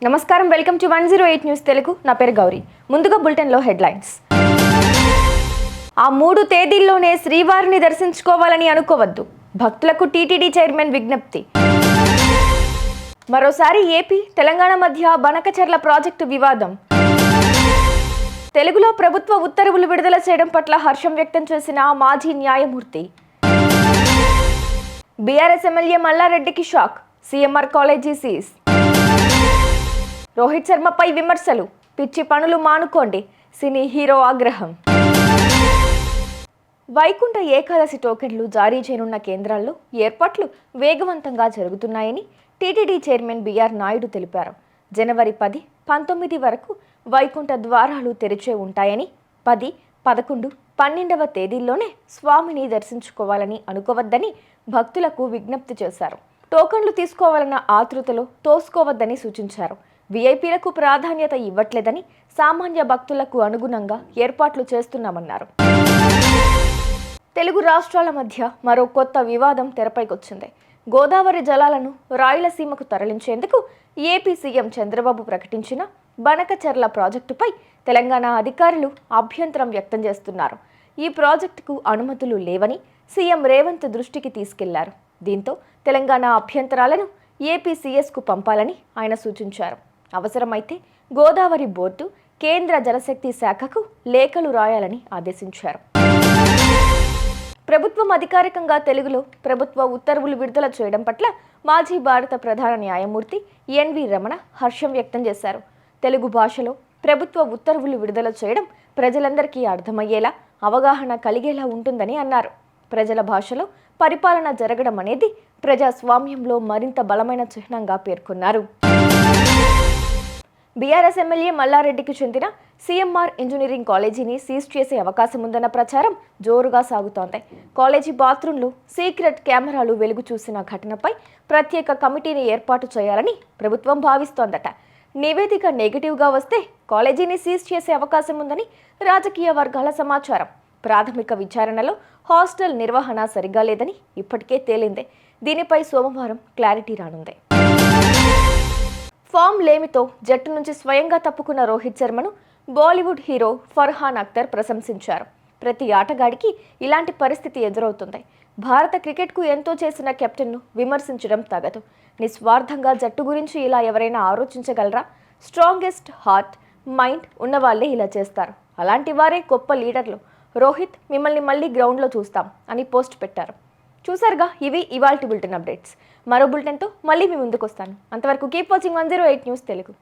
నమస్కారం, welcome to 108 news Telugu. నా పేరు గౌరీ. ముందుగా బులెటిన్లో హెడ్లైన్స్. ఆ 3 తేదీల్లోనే శ్రీవారిని దర్శించుకోవాలని అనుకోవద్దు, భక్తులకు టీటీడీ చైర్మన్ విజ్ఞప్తి. మరోసారి ఏపీ తెలంగాణ మధ్య బనకచెర్ల ప్రాజెక్టు వివాదం. తెలుగులో ప్రభుత్వ ఉత్తర్వులు విడుదల చేయడం పట్ల హర్షం వ్యక్తం చేసిన మాజీ న్యాయమూర్తి. బీఆర్ఎస్ ఎమ్మెల్యే మల్లారెడ్డికి shock, CMR college seize. Rohit శర్మపై విమర్శలు, పిచ్చి పనులు మానుకోండి, సినీ హీరో ఆగ్రహం. వైకుంఠ ఏకాదశి టోకెన్లు జారీ చేయనున్న కేంద్రాల్లో ఏర్పాట్లు వేగవంతంగా జరుగుతున్నాయని టీటీడీ చైర్మన్ బీఆర్ నాయుడు తెలిపారు. జనవరి 10, 19 వరకు వైకుంఠ ద్వారాలు తెరిచే ఉంటాయని, 10, 11, 12వ తేదీల్లోనే స్వామిని దర్శించుకోవాలని అనుకోవద్దని భక్తులకు విజ్ఞప్తి చేశారు. టోకన్లు తీసుకోవాలన్న ఆతృతలో తోసుకోవద్దని సూచించారు. వీఐపీలకు ప్రాధాన్యత ఇవ్వట్లేదని, సామాన్య భక్తులకు అనుగుణంగా ఏర్పాట్లు చేస్తున్నామన్నారు. తెలుగు రాష్ట్రాల మధ్య మరో కొత్త వివాదం తెరపైకొచ్చింది. గోదావరి జలాలను రాయలసీమకు తరలించేందుకు ఏపీ సీఎం చంద్రబాబు ప్రకటించిన బనకచెర్ల ప్రాజెక్టుపై తెలంగాణ అధికారులు అభ్యంతరం వ్యక్తం చేస్తున్నారు. ఈ ప్రాజెక్టుకు అనుమతులు లేవని సీఎం రేవంత్ దృష్టికి తీసుకెళ్లారు. దీంతో తెలంగాణ అభ్యంతరాలను ఏపీ సీఎస్కు పంపాలని ఆయన సూచించారు. అవసరమైతే గోదావరి బోర్డు, కేంద్ర జలశక్తి శాఖకు లేఖలు రాయాలని ఆదేశించారు. ప్రభుత్వం అధికారికంగా తెలుగులో ప్రభుత్వ ఉత్తర్వులు విడుదల చేయడం పట్ల మాజీ భారత ప్రధాన న్యాయమూర్తి ఎన్వి రమణ హర్షం వ్యక్తం చేశారు. తెలుగు భాషలో ప్రభుత్వ ఉత్తర్వులు విడుదల చేయడం ప్రజలందరికీ అర్థమయ్యేలా, అవగాహన కలిగేలా ఉంటుందని అన్నారు. ప్రజల భాషలో పరిపాలన జరగడం అనేది ప్రజాస్వామ్యంలో మరింత బలమైన చిహ్నంగా పేర్కొన్నారు. బీఆర్ఎస్ ఎమ్మెల్యే మల్లారెడ్డికి చెందిన సీఎంఆర్ ఇంజనీరింగ్ కాలేజీని సీజ్ చేసే అవకాశం ఉందన్న ప్రచారం జోరుగా సాగుతోంది. కాలేజీ బాత్రూంలో సీక్రెట్ కెమెరాలు వెలుగు చూసిన ఘటనపై ప్రత్యేక కమిటీని ఏర్పాటు చేయాలని ప్రభుత్వం భావిస్తోందట. నివేదిక నెగిటివ్గా వస్తే కాలేజీని సీజ్ చేసే అవకాశం ఉందని రాజకీయ వర్గాల సమాచారం. ప్రాథమిక విచారణలో హాస్టల్ నిర్వహణ సరిగా లేదని ఇప్పటికే తేలిందే. దీనిపై సోమవారం క్లారిటీ రానుంది. ఫామ్ లేమితో జట్టు నుంచి స్వయంగా తప్పుకున్న రోహిత్ శర్మను బాలీవుడ్ హీరో ఫర్హాన్ అఖ్తర్ ప్రశంసించారు. ప్రతి ఆటగాడికి ఇలాంటి పరిస్థితి ఎదురవుతుంది. భారత క్రికెట్కు ఎంతో చేసిన కెప్టెన్ను విమర్శించడం తగదు. నిస్వార్థంగా జట్టు గురించి ఇలా ఎవరైనా ఆలోచించగలరా? స్ట్రాంగెస్ట్ హార్ట్, మైండ్ ఉన్నవాళ్లే ఇలా చేస్తారు. అలాంటి వారే గొప్ప లీడర్లు. రోహిత్, మిమ్మల్ని మళ్ళీ గ్రౌండ్లో చూస్తాం అని పోస్ట్ పెట్టారు. చూసారుగా, ఇవి ఇవాల్టి బులెటిన్ అప్డేట్స్. మరో బులెటిన్తో మళ్ళీ మీ ముందుకు వస్తాను. అంతవరకు కీప్ వాచింగ్ 108 న్యూస్ తెలుగు.